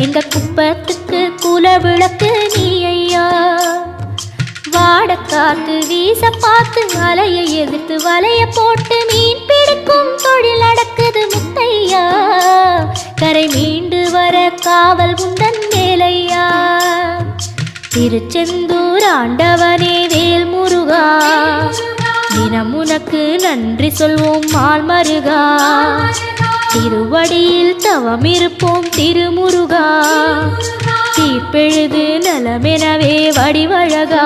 எங்க குப்பத்துக்கு குல விளக்கு நீ ஐயா. வாடக்காத்து வீச பார்த்து அலையை எதிர்த்து வலைய போட்டு மீன் பிடிக்கும் தொழில் நடக்குது முத்தையா. கரை மீண்டு வர காவல் உந்தன் வேலையா. திருச்செந்தூர் ஆண்டவனே வேல் முருகா, தினம் உனக்கு நன்றி சொல்வோம் மால் மருகா. திருவடியில் தவம் இருப்போம் திருமுருகா, தீப்பெழுது நலமெனவே வடிவழகா.